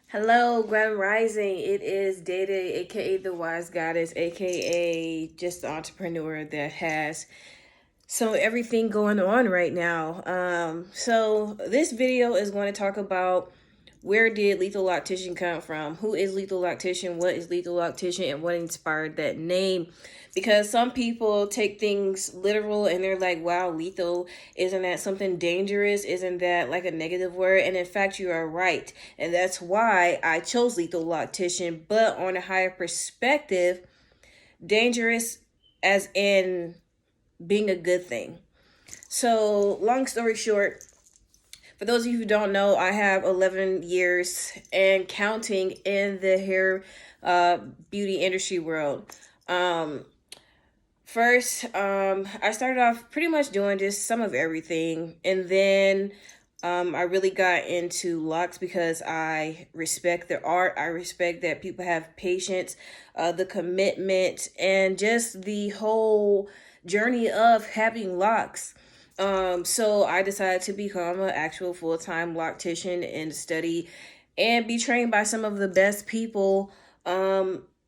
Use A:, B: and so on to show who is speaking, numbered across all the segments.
A: Hello, Grand Rising. It is Day Day, aka the Wise Goddess, aka just the entrepreneur that has everything going on right now. So this video is going to talk about where did Lethal Loctician come from? Who is Lethal Loctician? What is Lethal Loctician? And what inspired that name? Because some people take things literal and they're like, wow, lethal, isn't that something dangerous? Isn't that like a negative word? And in fact, you are right. And that's why I chose Lethal Loctician. But on a higher perspective, dangerous as in being a good thing. So, long story short, for those of you who don't know, I have 11 years and counting in the hair beauty industry world. First, I started off pretty much doing just some of everything. And then I really got into locks because I respect the art. I respect that people have patience, the commitment, and just the whole journey of having locks. So I decided to become an actual full-time loctician and study and be trained by some of the best people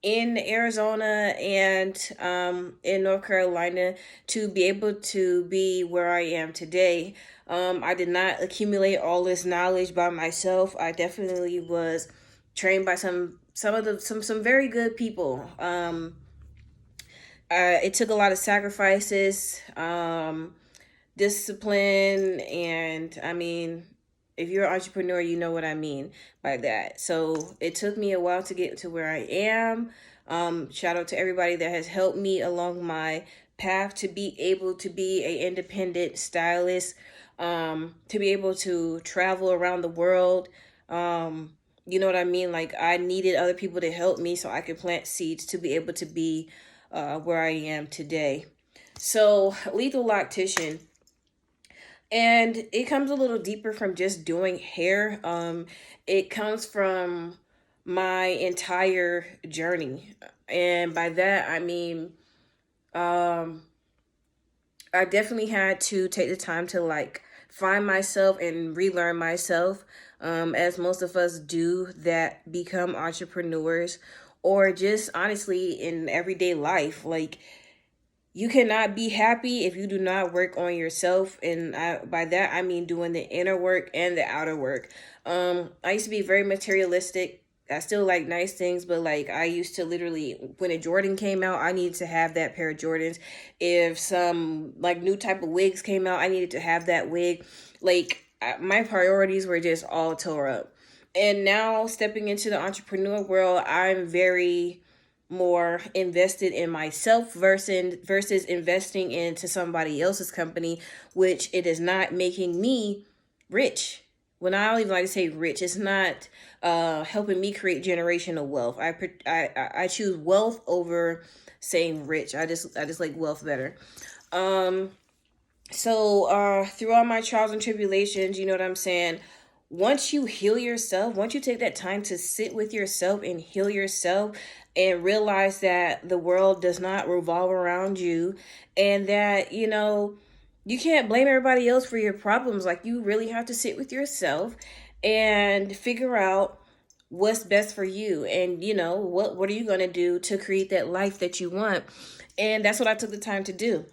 A: in Arizona and in North Carolina to be able to be where I am today. I did not accumulate all this knowledge by myself. I definitely was trained by some very good people. It took a lot of sacrifices, discipline, and I mean, if you're an entrepreneur, you know what I mean by that. So it took me a while to get to where I am. Shout out to everybody that has helped me along my path to be able to be an independent stylist, to be able to travel around the world. You know what I mean? Like, I needed other people to help me so I could plant seeds to be able to be where I am today. So, Lethal Loctician. And it comes a little deeper from just doing hair. It comes from my entire journey. And by that, I mean, I definitely had to take the time to like find myself and relearn myself, as most of us do that become entrepreneurs or just honestly in everyday life. Like, you cannot be happy if you do not work on yourself. And by that, I mean doing the inner work and the outer work. I used to be very materialistic. I still like nice things, but like I used to literally, when a Jordan came out, I needed to have that pair of Jordans. If some like new type of wigs came out, I needed to have that wig. Like, my priorities were just all tore up. And now stepping into the entrepreneur world, I'm very more invested in myself versus investing into somebody else's company, which it is not making me rich. When I don't even like to say rich, it's not helping me create generational wealth. I choose wealth over saying rich. I just like wealth better. So through all my trials and tribulations, you know what I'm saying? Once you heal yourself, once you take that time to sit with yourself and heal yourself and realize that the world does not revolve around you and that, you can't blame everybody else for your problems. Like, you really have to sit with yourself and figure out what's best for you and what are you going to do to create that life that you want. And that's what I took the time to do.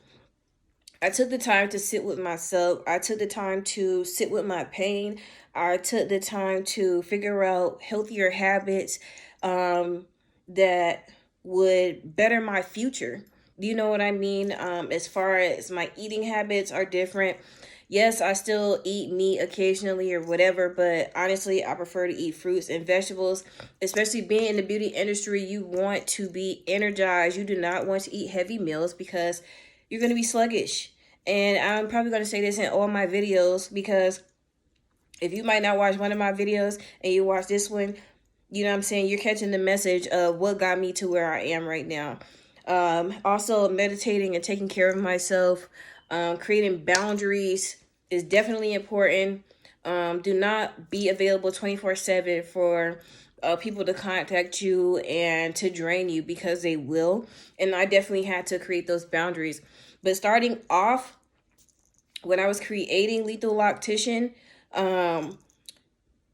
A: I took the time to sit with myself. I took the time to sit with my pain. I took the time to figure out healthier habits that would better my future. You know what I mean? As far as my eating habits are different. Yes, I still eat meat occasionally or whatever, but honestly, I prefer to eat fruits and vegetables. Especially being in the beauty industry, you want to be energized. You do not want to eat heavy meals because you're going to be sluggish. And I'm probably going to say this in all my videos because if you might not watch one of my videos and you watch this one, you know what I'm saying, you're catching the message of what got me to where I am right now. Also, meditating and taking care of myself, creating boundaries is definitely important. Do not be available 24/7 for people to contact you and to drain you because they will. And I definitely had to create those boundaries. But starting off, when I was creating Lethal Loctician,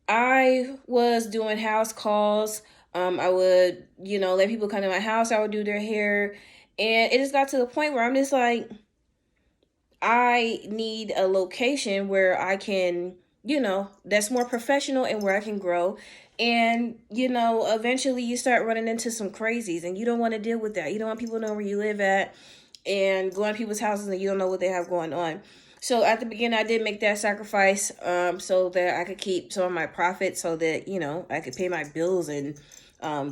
A: I was doing house calls. I would, let people come to my house. I would do their hair. And it just got to the point where I'm just like, I need a location where I can, that's more professional and where I can grow. And, eventually you start running into some crazies and you don't want to deal with that. You don't want people to know where you live at and go in people's houses and you don't know what they have going on. So at the beginning, I did make that sacrifice so that I could keep some of my profits so that, I could pay my bills and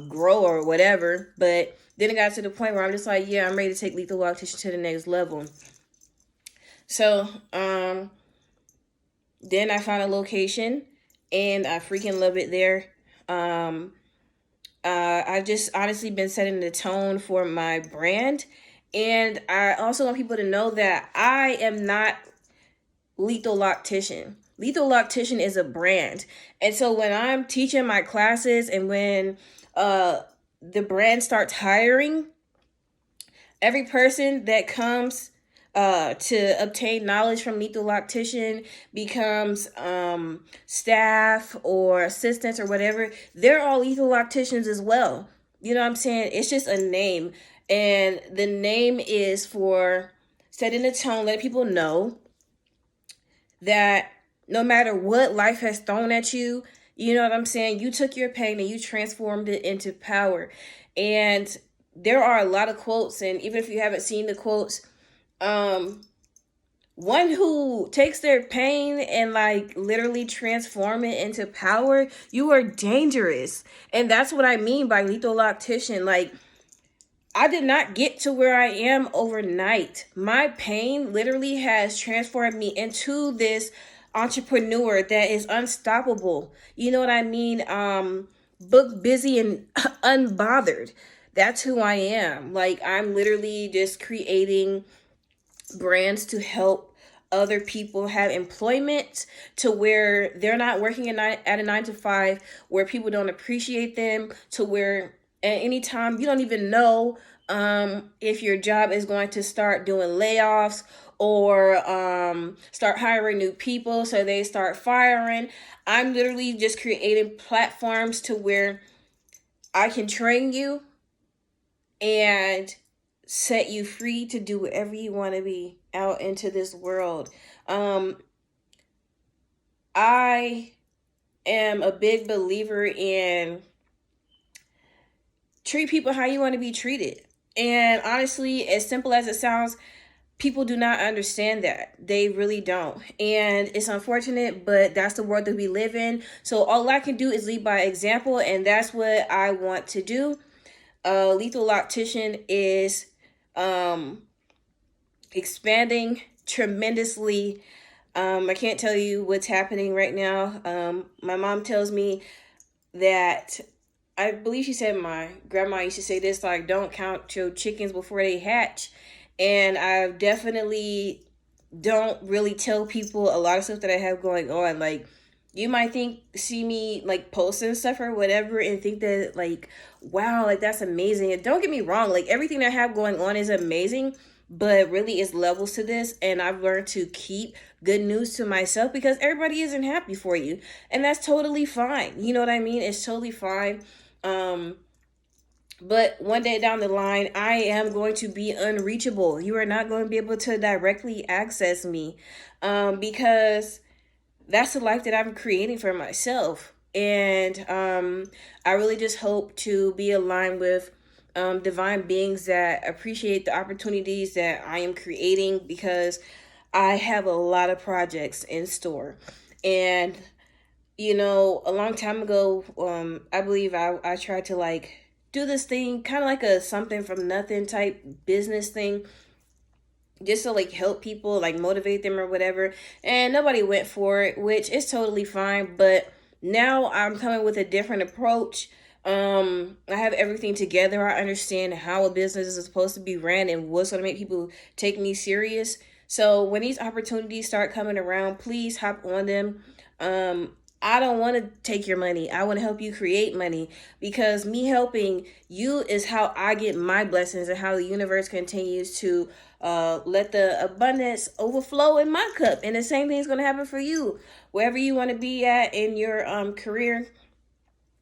A: grow or whatever. But then it got to the point where I'm just like, yeah, I'm ready to take Lethal Loctician to the next level. So then I found a location and I freaking love it there. I've just honestly been setting the tone for my brand. And I also want people to know that I am not Lethal Loctician. Lethal Loctician is a brand. And so when I'm teaching my classes and when the brand starts hiring, every person that comes to obtain knowledge from Lethal Loctician becomes staff or assistants or whatever, they're all Lethal Locticians as well. You know what I'm saying? It's just a name. And the name is for setting the tone, letting people know that no matter what life has thrown at you, you know what I'm saying? You took your pain and you transformed it into power. And there are a lot of quotes, and even if you haven't seen the quotes, one who takes their pain and like literally transform it into power, you are dangerous. And that's what I mean by Lethal Loctician. Like, I did not get to where I am overnight. My pain literally has transformed me into this entrepreneur that is unstoppable. You know what I mean? Book busy and unbothered. That's who I am. Like, I'm literally just creating brands to help other people have employment to where they're not working at a 9 to 5, where people don't appreciate them, to where at any time you don't even know if your job is going to start doing layoffs or start hiring new people, so they start firing. I'm literally just creating platforms to where I can train you and set you free to do whatever you want to be out into this world. I am a big believer in treat people how you want to be treated. And honestly, as simple as it sounds, people do not understand that. They really don't. And it's unfortunate, but that's the world that we live in. So all I can do is lead by example, and that's what I want to do. Lethal Loctician is expanding tremendously. I can't tell you what's happening right now. My mom tells me that, I believe she said, my grandma used to say this, like, don't count your chickens before they hatch. And I definitely don't really tell people a lot of stuff that I have going on. Like, you might see me like posting stuff or whatever and think that like, wow, like that's amazing. And don't get me wrong, like everything that I have going on is amazing, but really it's levels to this. And I've learned to keep good news to myself because everybody isn't happy for you. And that's totally fine. You know what I mean? It's totally fine. But one day down the line, I am going to be unreachable. You are not going to be able to directly access me because that's the life that I'm creating for myself. And I really just hope to be aligned with divine beings that appreciate the opportunities that I am creating because I have a lot of projects in store. And, a long time ago, I believe I tried to like do this thing, kind of like a something from nothing type business thing, just to like help people, like motivate them or whatever. And nobody went for it, which is totally fine. But now I'm coming with a different approach. I have everything together. I understand how a business is supposed to be ran and what's going to make people take me serious. So when these opportunities start coming around, please hop on them. I don't want to take your money. I want to help you create money, because me helping you is how I get my blessings and how the universe continues to let the abundance overflow in my cup. And the same thing is going to happen for you. Wherever you want to be at in your career,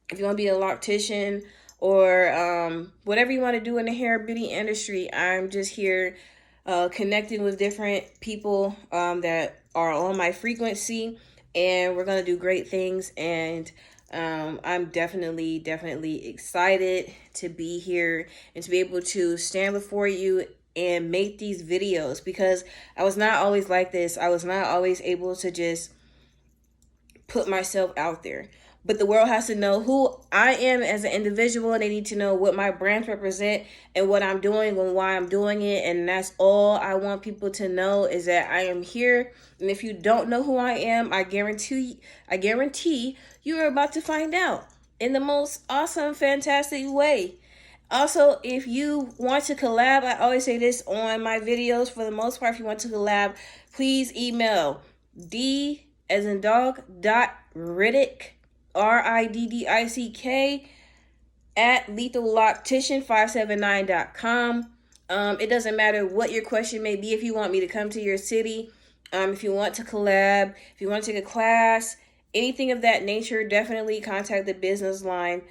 A: if you want to be a loctician or whatever you want to do in the hair beauty industry, I'm just here connecting with different people that are on my frequency, and we're going to do great things. And I'm definitely excited to be here and to be able to stand before you and make these videos, because I was not always like this. I was not always able to just put myself out there. But the world has to know who I am as an individual, and they need to know what my brands represent and what I'm doing and why I'm doing it. And that's all I want people to know, is that I am here. And if you don't know who I am, I guarantee you are about to find out in the most awesome, fantastic way. Also, if you want to collab, I always say this on my videos, for the most part, if you want to collab, please email D as in dog, .Riddick, RIDDICK, at LethalLoctician579.com. It doesn't matter what your question may be. If you want me to come to your city, if you want to collab, if you want to take a class, anything of that nature, definitely contact the business line.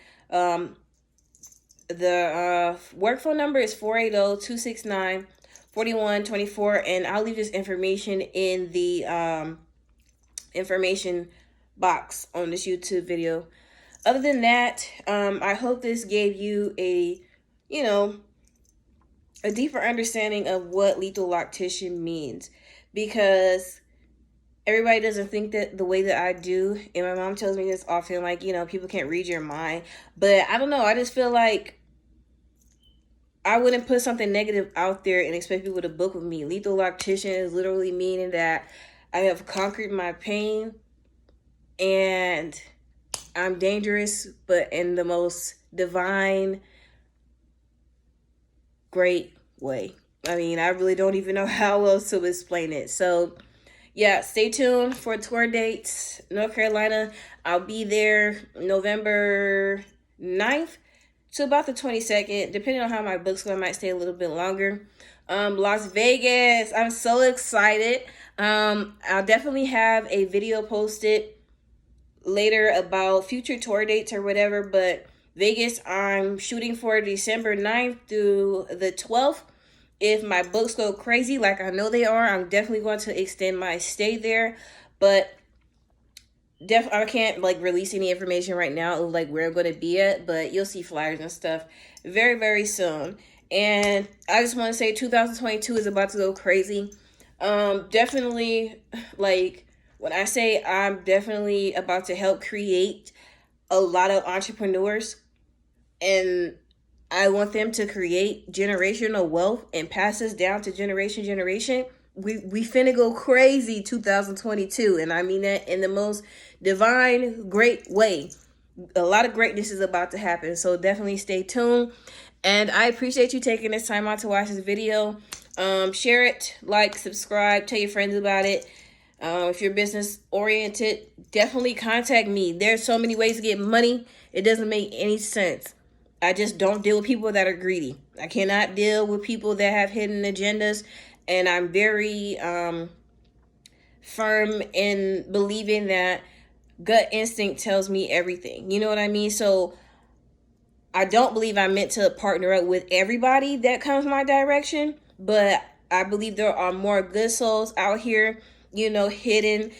A: The work phone number is 480-269-4124, and I'll leave this information in the information box on this YouTube video. Other than that, I hope this gave you a deeper understanding of what Lethal Loctician means, because everybody doesn't think that the way that I do. And my mom tells me this often, like, people can't read your mind. But I don't know, I just feel like I wouldn't put something negative out there and expect people to book with me. Lethal Loctician is literally meaning that I have conquered my pain, and I'm dangerous, but in the most divine, great way. I mean, I really don't even know how else to explain it. So, yeah, stay tuned for tour dates. North Carolina, I'll be there November 9th to about the 22nd. Depending on how my book's going, I might stay a little bit longer. Las Vegas, I'm so excited. I'll definitely have a video posted later about future tour dates or whatever, but Vegas, I'm shooting for December 9th through the 12th. If my books go crazy, like I know they are, I'm definitely going to extend my stay there, but I can't release any information right now of where I'm going to be at, but you'll see flyers and stuff very, very soon. And I just want to say 2022 is about to go crazy. Definitely, when I say I'm definitely about to help create a lot of entrepreneurs, and I want them to create generational wealth and pass this down to generation. We finna go crazy 2022, and I mean that in the most divine, great way. A lot of greatness is about to happen, so definitely stay tuned. And I appreciate you taking this time out to watch this video. Share it, subscribe, tell your friends about it. If you're business oriented, definitely contact me. There's so many ways to get money. It doesn't make any sense. I just don't deal with people that are greedy. I cannot deal with people that have hidden agendas. And I'm very firm in believing that gut instinct tells me everything. You know what I mean? So I don't believe I'm meant to partner up with everybody that comes my direction. But I believe there are more good souls out here, hidden,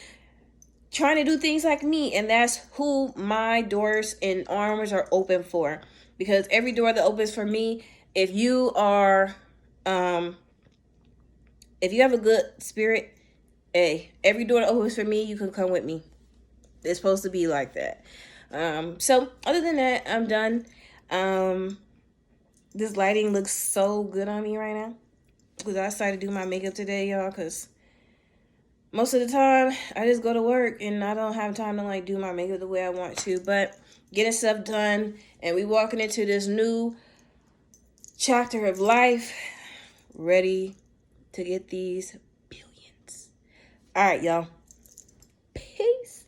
A: trying to do things like me. And that's who my doors and arms are open for. Because every door that opens for me, if you are, if you have a good spirit, hey, every door that opens for me, you can come with me. It's supposed to be like that. So other than that, I'm done. This lighting looks so good on me right now, because I decided to do my makeup today, y'all, because most of the time I just go to work and I don't have time to do my makeup the way I want to. But getting stuff done, and we walking into this new chapter of life, ready to get these billions. All right, y'all. Peace.